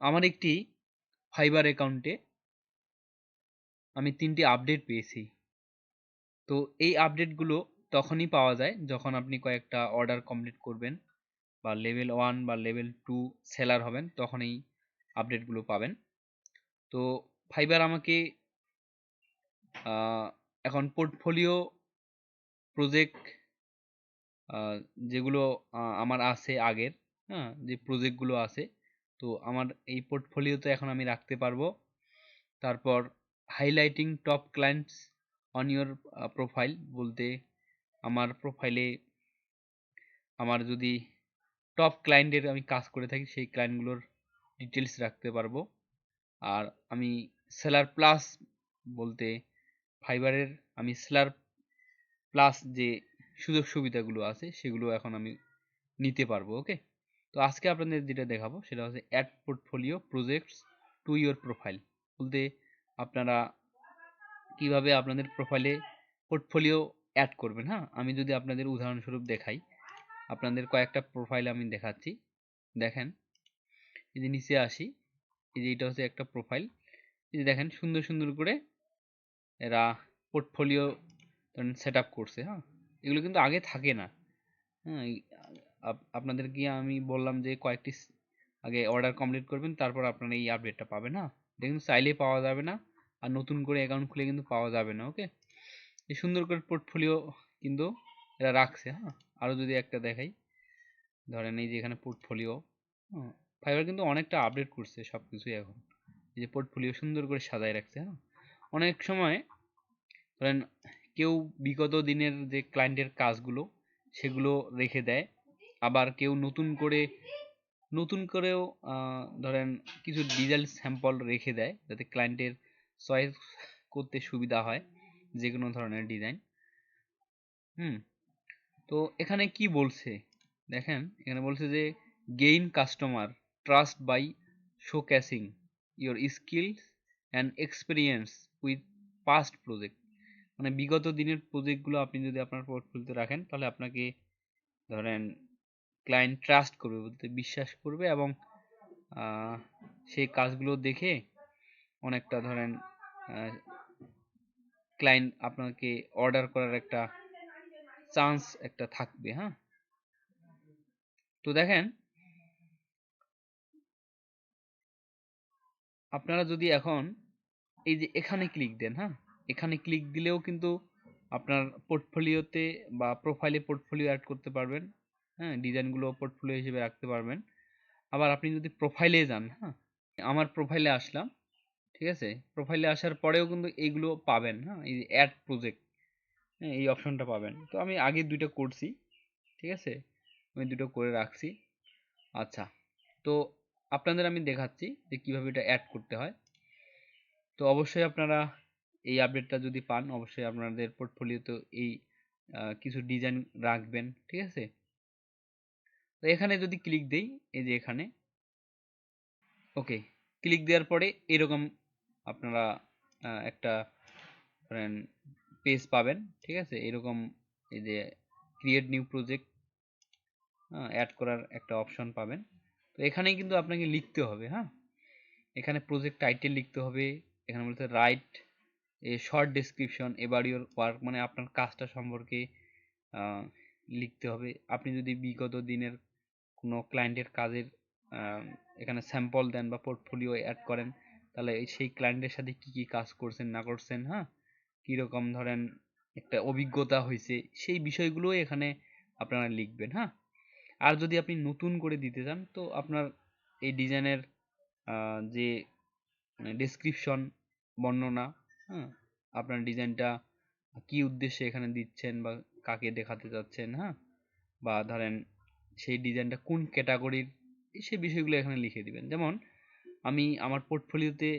আমার একটি ফাইবার অ্যাকাউন্টে আমি 3টি আপডেট পেয়েছি। তো এই আপডেটগুলো তখনই পাওয়া যায় যখন আপনি কয়েকটা অর্ডার কমপ্লিট করবেন বা লেভেল 1 বা লেভেল 2 সেলার হবেন, তখন এই আপডেটগুলো পাবেন। তো ফাইবার আমাকে এখন পোর্টফোলিও প্রজেক্ট যেগুলো আমার আছে আগের, হ্যাঁ, যে প্রজেক্টগুলো আছে, তো আমার এই পোর্টফোলিওতে এখন আমি রাখতে পারবো। তারপর highlighting top clients on your profile বলতে আমার প্রোফাইলে আমার যদি টপ ক্লায়েন্টের আমি কাজ করে থাকি সেই ক্লায়েন্টগুলোর ডিটেলস রাখতে পারবো। আর আমি সেলার প্লাস বলতে ফাইবারের আমি সেলার প্লাস যে সুযোগ সুবিধাগুলো আছে সেগুলো এখন আমি নিতে পারবো। ওকে, তো আজকে আপনাদের যেটা দেখাবো সেটা হচ্ছে add portfolio projects to your profile বলতে আপনারা কিভাবে আপনাদের প্রোফাইলে পোর্টফোলিও অ্যাড করবেন। হ্যাঁ, আমি যদি আপনাদের উদাহরণস্বরূপ দেখাই, আপনাদের কয়েকটা প্রোফাইল আমি দেখাচ্ছি। দেখেন, এই যে নিচে আসি, এই যে এটা হচ্ছে একটা প্রোফাইল। এই যে দেখেন সুন্দর সুন্দর করে এরা পোর্টফোলিও সেট আপ করছে। হ্যাঁ, এগুলো কিন্তু আগে থাকে না। হ্যাঁ, আপনাদের কি আমি বললাম যে কয়েকটি আগে অর্ডার কমপ্লিট করবেন, তারপর আপনারা এই আপডেটটা পাবেন। না, এটা কিন্তু চাইলেই পাওয়া যাবে না, আর নতুন করে অ্যাকাউন্ট খুলে কিন্তু পাওয়া যাবে না। ওকে, এই সুন্দর করে পোর্টফোলিও কিন্তু এরা রাখছে। হ্যাঁ, আরও যদি একটা দেখাই, ধরেন এই যে এখানে পোর্টফোলিও, ফাইবার কিন্তু অনেকটা আপডেট করছে সব কিছুই এখন। এই যে পোর্টফোলিও সুন্দর করে সাজায় রাখছে। হ্যাঁ, অনেক সময় ধরেন কেউ বিগত দিনের যে ক্লায়েন্টের কাজগুলো সেগুলো রেখে দেয়, আবার কেউ নতুন করেও ধরেন কিছু ডিজিটাল স্যাম্পল রেখে দেয় যাতে ক্লায়েন্টের চয়েস করতে সুবিধা হয় যে কোনো ধরনের ডিজাইন। হুম, তো এখানে কি বলছে দেখেন, এখানে বলছে যে gain customer trust by showcasing your skills and experience with past project. মানে বিগত দিনের প্রজেক্টগুলো আপনি যদি আপনার পোর্টফোলিওতে রাখেন তাহলে আপনাকে ধরেন ক্লায়েন্ট ট্রাস্ট করবে বলতে বিশ্বাস করবে, এবং সেই কাজগুলো দেখে অনেকটা ধরেন ক্লায়েন্ট আপনাকে অর্ডার করার একটা চান্স একটা থাকবে। হ্যাঁ, তো দেখেন আপনারা যদি এখন এই যে এখানে ক্লিক দেন, হ্যাঁ, এখানে ক্লিক দিলেও কিন্তু আপনার পোর্টফোলিওতে বা প্রোফাইলে পোর্টফোলিও অ্যাড করতে পারবেন। হ্যাঁ, ডিজাইনগুলো পোর্টফোলিও হিসেবে রাখতে পারবেন। আবার আপনি যদি প্রোফাইলে যান, হ্যাঁ, আমার প্রোফাইলে আসলাম, ঠিক আছে, প্রোফাইলে আসার পরেও কিন্তু এইগুলো পাবেন। হ্যাঁ, এই অ্যাড প্রজেক্ট, হ্যাঁ, এই অপশনটা পাবেন। তো আমি আগে দুইটা করছি, ঠিক আছে, আমি দুটো করে রাখছি। আচ্ছা, তো আপনাদের আমি দেখাচ্ছি যে কিভাবে এটা অ্যাড করতে হয়। তো অবশ্যই আপনারা এই আপডেটটা যদি পান অবশ্যই আপনাদের পোর্টফোলিওতে এই কিছু ডিজাইন রাখবেন, ঠিক আছে। তো এখানে যদি ক্লিক দেই, এই যে এখানে ওকে, ক্লিক দেওয়ার পরে এরকম আপনারা একটা ধরেন পেজ পাবেন, ঠিক আছে, এরকম এই যে ক্রিয়েট নিউ প্রজেক্ট অ্যাড করার একটা অপশন পাবেন। তো এখানেই কিন্তু আপনাকে লিখতে হবে। হ্যাঁ, এখানে প্রজেক্ট টাইটেল লিখতে হবে, এখানে বলতে রাইট এ শর্ট ডেসক্রিপশন এবার ইওর ওয়ার্ক, মানে আপনার কাজটা সম্পর্কে আহ, লিখতে হবে। আপনি যদি বিগত দিনের কোনো ক্লায়েন্টের কাজের আহ, এখানে স্যাম্পল দেন বা পোর্টফোলিও অ্যাড করেন, তাহলে সেই ক্লায়েন্টের সাথে কি কি কাজ করছেন না করছেন, হ্যাঁ, কীরকম ধরেন একটা অভিজ্ঞতা হয়েছে, সেই বিষয়গুলো এখানে আপনারা লিখবেন। হ্যাঁ, আর যদি আপনি নতুন করে দিতে চান তো আপনার এই ডিজাইনের যে ডেসক্রিপশন বর্ণনা, হ্যাঁ, আপনার ডিজাইনটা কি উদ্দেশ্যে এখানে দিচ্ছেন বা কাকে দেখাতে চাচ্ছেন, হ্যাঁ, বা ধরেন সেই ডিজাইনটা কোন ক্যাটাগরির, সেই বিষয়গুলো এখানে লিখে দিবেন। যেমন আমি আমার পোর্টফোলিওতে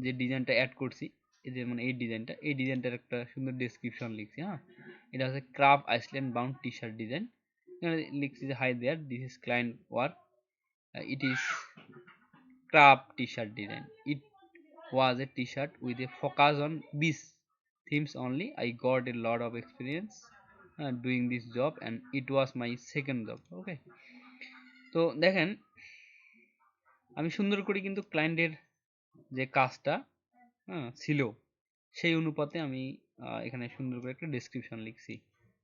যে ডিজাইনটা অ্যাড করছি, এই যে মানে এই ডিজাইনটার একটা সুন্দর ডেসক্রিপশন লিখছি। হ্যাঁ, এটা হচ্ছে craft Iceland bound T shirt design. এখানে লিখছি যে hi there, this is client work, it is craft t-shirt design. It was a t-shirt with a focus on beach themes only. I got a lot of experience doing this job and it was my second job. Okay, তো দেখেন আমি সুন্দর করে কিন্তু ক্লায়েন্টের যে কাজটা ছিল সেই অনুপাতে আমি এখানে সুন্দর করে একটা ডেসক্রিপশন লিখছি।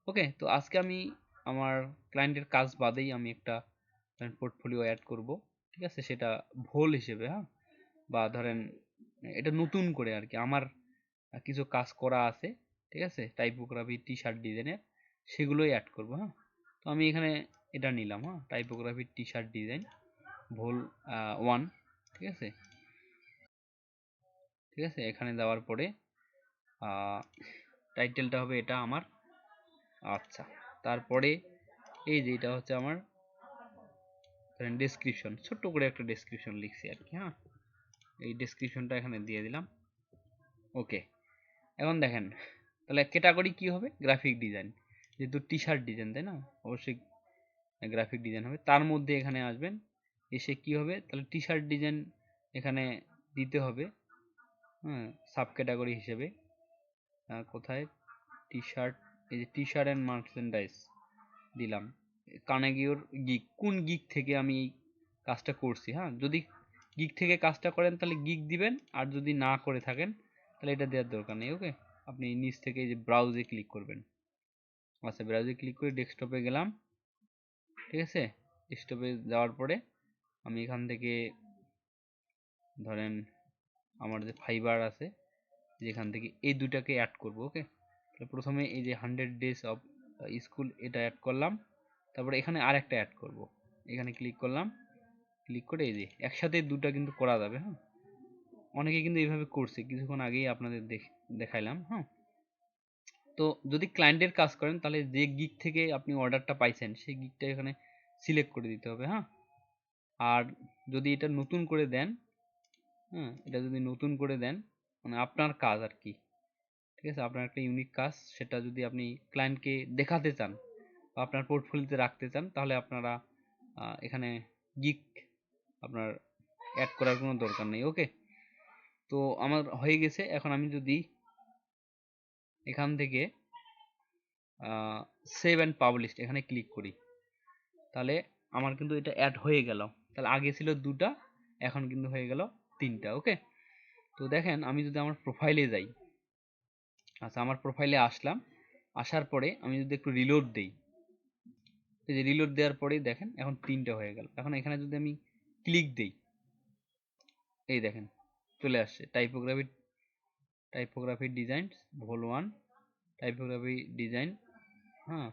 ওকে, তো আজকে আমি আমার ক্লায়েন্টের কাজ বাদেই আমি একটা পোর্টফোলিও অ্যাড করব, ঠিক আছে, সেটা ভোল হিসেবে, হ্যাঁ, বা ধরেন এটা নতুন করে আর কি আমার কিছু কাজ করা আছে, ঠিক আছে, টাইপোগ্রাফি টি শার্ট ডিজাইনের, সেগুলোই অ্যাড করব। হ্যাঁ, তো আমি এখানে এটা নিলাম, হ্যাঁ, টাইপোগ্রাফি টি শার্ট ডিজাইন ভোল 1, ঠিক আছে, ঠিক আছে। এখানে দেওয়ার পরে টাইটেলটা হবে এটা আমার। আচ্ছা, তারপরে এই যে এটা হচ্ছে আমার ধরেন ডেসক্রিপশন, ছোট্ট করে একটা ডেসক্রিপশন লিখছি আর কি। হ্যাঁ, এই ডেসক্রিপশনটা এখানে দিয়ে দিলাম। ওকে, এখন দেখেন তাহলে ক্যাটাগরি কি হবে, গ্রাফিক ডিজাইন, যেহেতু টি শার্ট ডিজাইন তাই না, অবশ্যই গ্রাফিক ডিজাইন হবে। তার মধ্যে এখানে আসবেন, এসে কি হবে তাহলে টি শার্ট ডিজাইন এখানে দিতে হবে, হ্যাঁ, সাব ক্যাটাগরি হিসেবে। কোথায় টি শার্ট, এই যে টি শার্ট অ্যান্ড মার্চেন্ডাইজ দিলাম। কারনেগিওর গিগ, কোন গিগ থেকে আমি এই কাজটা করছি। হ্যাঁ, যদি গিগ থেকে কাজটা করেন তাহলে গিগ দিবেন, আর যদি না করে থাকেন তাহলে এটা দেওয়ার দরকার নেই। ওকে, আপনি নিচ থেকে এই যে ব্রাউজে ক্লিক করবেন। আচ্ছা, ব্রাউজে ক্লিক করে ডেস্কটপে গেলাম, ঠিক আছে। ডেস্কটপে যাওয়ার পরে আমি এখান থেকে ধরেন আমার যে ফাইবার আছে, যেখান থেকে এই দুটাকে অ্যাড করব। ওকে, তাহলে প্রথমে এই যে 100 days অফ স্কুল এটা অ্যাড করলাম, তারপরে এখানে আরেকটা অ্যাড করব। এখানে ক্লিক করলাম, ক্লিক করে এই যে একসাথে দুটা কিন্তু করা যাবে। হ্যাঁ, অনেকে কিন্তু এইভাবে করছে, কিছুক্ষণ আগেই আপনাদের দেখাইলাম। হ্যাঁ, তো যদি ক্লায়েন্টের কাজ করেন তাহলে যে গিগ থেকে আপনি অর্ডারটা পাইছেন সেই গিগটা এখানে সিলেক্ট করে দিতে হবে। হ্যাঁ, আর যদি এটা নতুন করে দেন, হ্যাঁ, এটা যদি নতুন করে দেন মানে আপনার কাজ আর কি, ঠিক আছে, আপনার একটা ইউনিক কাজ, সেটা যদি আপনি ক্লায়েন্টকে দেখাতে চান বা আপনার পোর্টফোলিওতে রাখতে চান তাহলে আপনারা এখানে গিগ আপনার অ্যাড করার কোনো দরকার নেই। ওকে, তো আমার হয়ে গেছে। এখন আমি যদি এখান থেকে সেভ অ্যান্ড পাবলিশ এখানে ক্লিক করি তাহলে আমার কিন্তু এটা অ্যাড হয়ে গেল। তাহলে আগে ছিল দুটা, এখন কিন্তু হয়ে গেল তিনটা। ওকে, তো দেখেন আমি যদি আমার প্রোফাইলে যাই, আচ্ছা আমার প্রোফাইলে আসলাম, আসার পরে আমি যদি একটু রিলোড দেই, এই যে রিলোড দেওয়ার পরেই দেখেন এখন তিনটা হয়ে গেল। এখন এখানে যদি আমি ক্লিক দেই, এই দেখেন চলে আসছে typography, typography design vol 1, typography design, হ্যাঁ,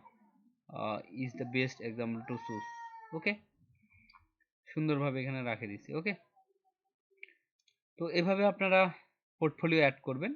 is the best example to choose. Okay, সুন্দরভাবে এখানে রাখে দিচ্ছি। ওকে, তো এভাবে আপনারা পোর্টফোলিও অ্যাড করবেন।